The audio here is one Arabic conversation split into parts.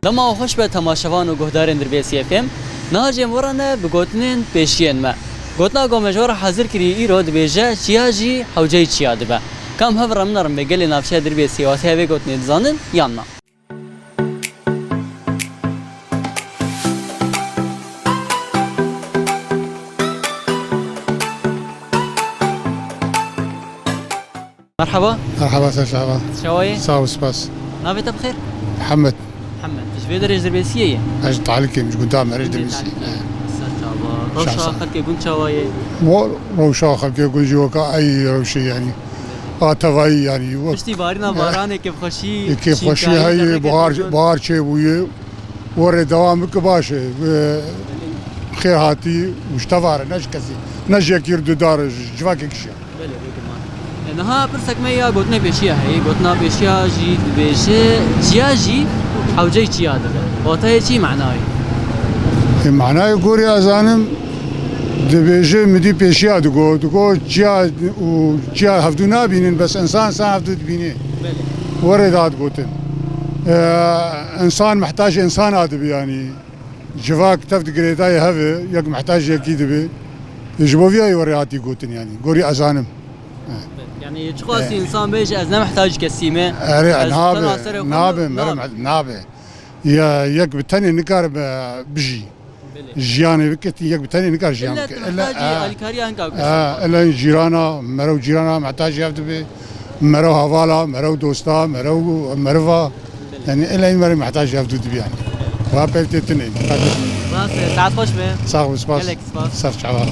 دما خوش به تماشاوان و گهدارین در بیسی اف ام نهاجم ورانه بگوتنین پیشین ما گوتنا گومجور حاضر کری ایرو دبیجه چیاجی حوجه چیا دبه کم هفر منرم بگلی نافشه در بیسی واسه هی گوتنین زانن یاننا مرحبا مرحبا سلام شوي صاو سباس نافيت بخير محمد تشبيه درج دربيسيه اجي تعلق مش قدام رجل دربيسي روشا خلك يقول شوايه روشا خلك يقول جوكا اي روشي يعني تواي يعني وقت بارنا بارانه كيف خشي هاي بهار شي ويا ور دوامك باشه خير هاتي مشتوار نش كسي نجي كير دار جواك كشي نها برسك ميا قلنا بيشيا هي قلنا بيشيا جي بيشي جياجي حوجي جياد وتاي شي معناه معناه يقول يا زانم دبيجي مدي بيشيا دقو جيا وجيا هفدو نابينين بس انسان هفدو تبيني وردات قوتن انسان محتاج انسان ادب يعني جواك تفد قريتاي هذا يك محتاج اكيد بي يجبو فيها يورياتي قوتن يعني قوري ازانم يعني تخاصي انسان بيجي از محتاج كسيمه نابه يا يك بتاني نكار بجي جياني بكتي يك بتاني نكار جيان الا الكاريا هنكا الا جيرانا مرو جيرانا محتاج يفد بي مرو حوالا مرو دوستا مروا يعني الا مرو محتاج يفد بي يعني وابتي تنين خلاص ساعات خوش به صاحب سباس صف شعبان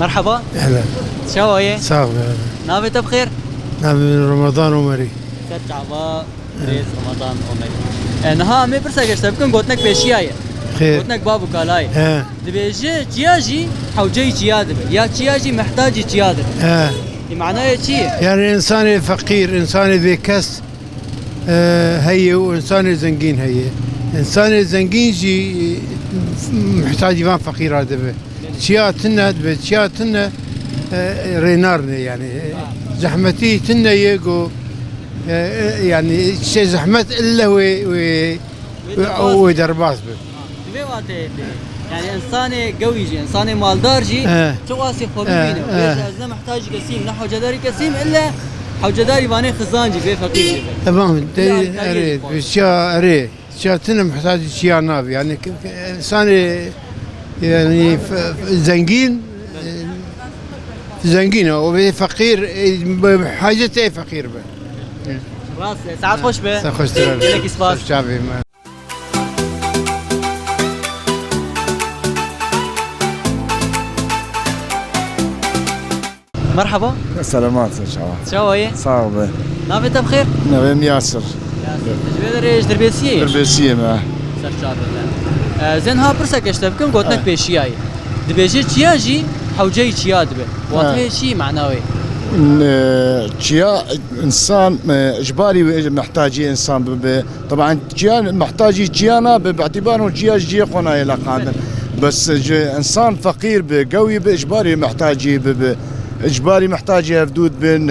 مرحبا اهلا شوية صاحبي نافيت بخير من رمضان عمري كتعبا ريز رمضان عمري نها مي برسا گشتبكن گوتنك بيشيايه خير گوتنك بابو كالاي دبيجي جياجي حوجي جياد يا جياجي محتاج جياد معناه شيء يعني انسان فقير انسان ذي كس هي وانسان زنقين هي انسان زنقين جي محتاج يبان فقير هذا به شياتنا بشياتنا رينارنا يعني زحمتي تنا يجو يعني شيء زحمت الا ويدرباس به يعني انسان قوي جي انسان مالدار جي شو واسي خوبينه اذا محتاج قسيم نحو جداري قسيم الا حو جداري باني خزان جي به فقير تمام اريد بشيا اريد شياتنا محتاج شيا نافي يعني انسان يعني زنقين وفقير بحاجته فقير به خلاص ساعات خوش به ساعات خوش لك اسباس شعبي مرحبا سلامات شوية صعبة نافيت بخير نعم ياسر تجبيد ريش دربيسية دربيسية ما سر شعبي زين ها برسك اشتبكن قوتنك بيشياي دبيجي تشياجي حوجي تشياد به واتهي شي معناوي تشيا انسان اجباري محتاج انسان طبعا تشيا محتاج تشيانا باعتباره تشيا جي قنا الى قادر بس انسان فقير بقوي باجباري محتاج اجباري محتاج يفدود بين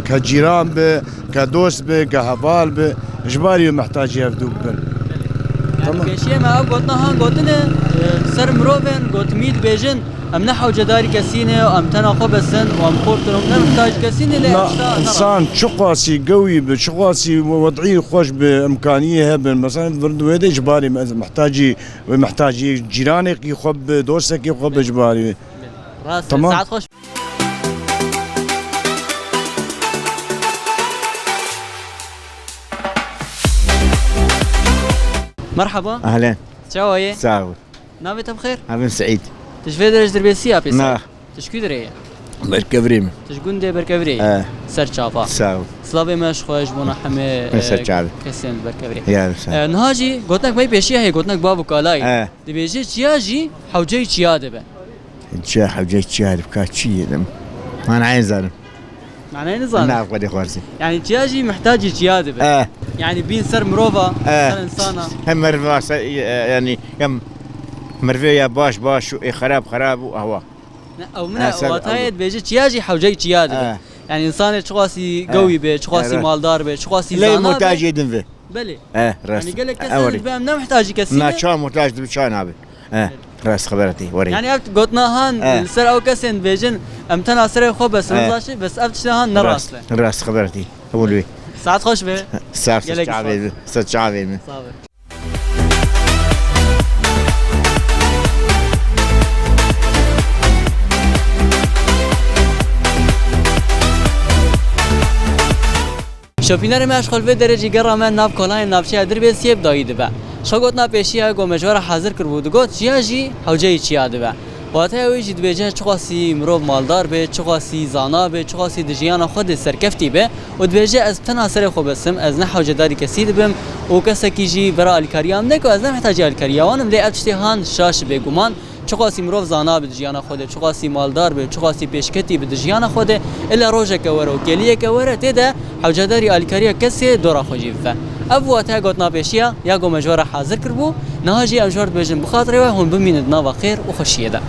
كجيران كدوست كهفال اجباري محتاج يفدود بين تمام كشي ما قلنا ها قلنا سر مروفن قلت ميد بيجن ام نحو جداري كسينه وام تناقو بسن وام قرطرم نحتاج كسينه لا انسان شقاسي قوي بشقاسي وضعيه خوش بامكانيه مثلا بردو هذا اجباري محتاج جيرانك يخب دوستك يخب اجباري تمام ساعات خوش مرحبا اهلا شوية ساوي نافيت بخير ابن سعيد تشفي درج دربيسية بيسا نعم تشكي دريه بركبريم تشكون دي بركبري سر شافا ساوي سلافي ماش خوش بونا حمي سر شعبي كسين بركبري يا نهاجي قلتلك باي بيشيا هي قلتلك بابو كالاي دي بيجي تشياجي حوجي تشياد به تشيا حوجي تشياد بكاتشي ما انا عايز ظالم معناه نظام نعم قدي خورسي يعني تشياجي محتاج تشياد به يعني بين سر مروفا سر انسانه هم مرفا يعني كم مرفي يا باش خراب وهوا او من أسأل واتايد بيجي تياجي حوجي تياد يعني انسان شخاصي قوي به شخاصي مالدار به شخاصي لا زانا محتاج يدن فيه بلي راس يعني قال لك كسر بهم ما محتاج كسر ما كان محتاج بشان هذا راس خبرتي وري يعني ابت قلنا هان السر او كسن بيجن امتنا سر خو بس مزاشي بس ابت هان نراس راس خبرتي اولوي ساعات خوش به صار شعبي صار صابر شوپینر مشغول به درجه گرامه ناب کلای نابچه در به سیب دایید به شگوت نا پیشیه گو مجور حاضر کرد بود گوت چیاجی حوجه چیاده به وقتی اوی جد بجه چقاسی مروب مالدار به چقاسی زانا به چقاسی دجیان خود سرکفتی به و دبجه از تنها سر خوب اسم از نه حوجه داری کسی دبم او کسی کیجی برای الکاریام نکو از نه محتاج الکاریوانم لی ابتشتهان شاش بگومان چقاسی مروف زانا به دجیان خود چقاسی مالدار به چقاسی پیشکتی به دجیان خود الا روزه کورو کلیه کوره تده حوجه داری الکاریا کسی دورا خوجی فه ابو تا گوت ناپیشیا یا گو مجور حاضر کربو نهاجی امجور بجن بخاطر و هم بمیند ناوا خیر و خوشیه ده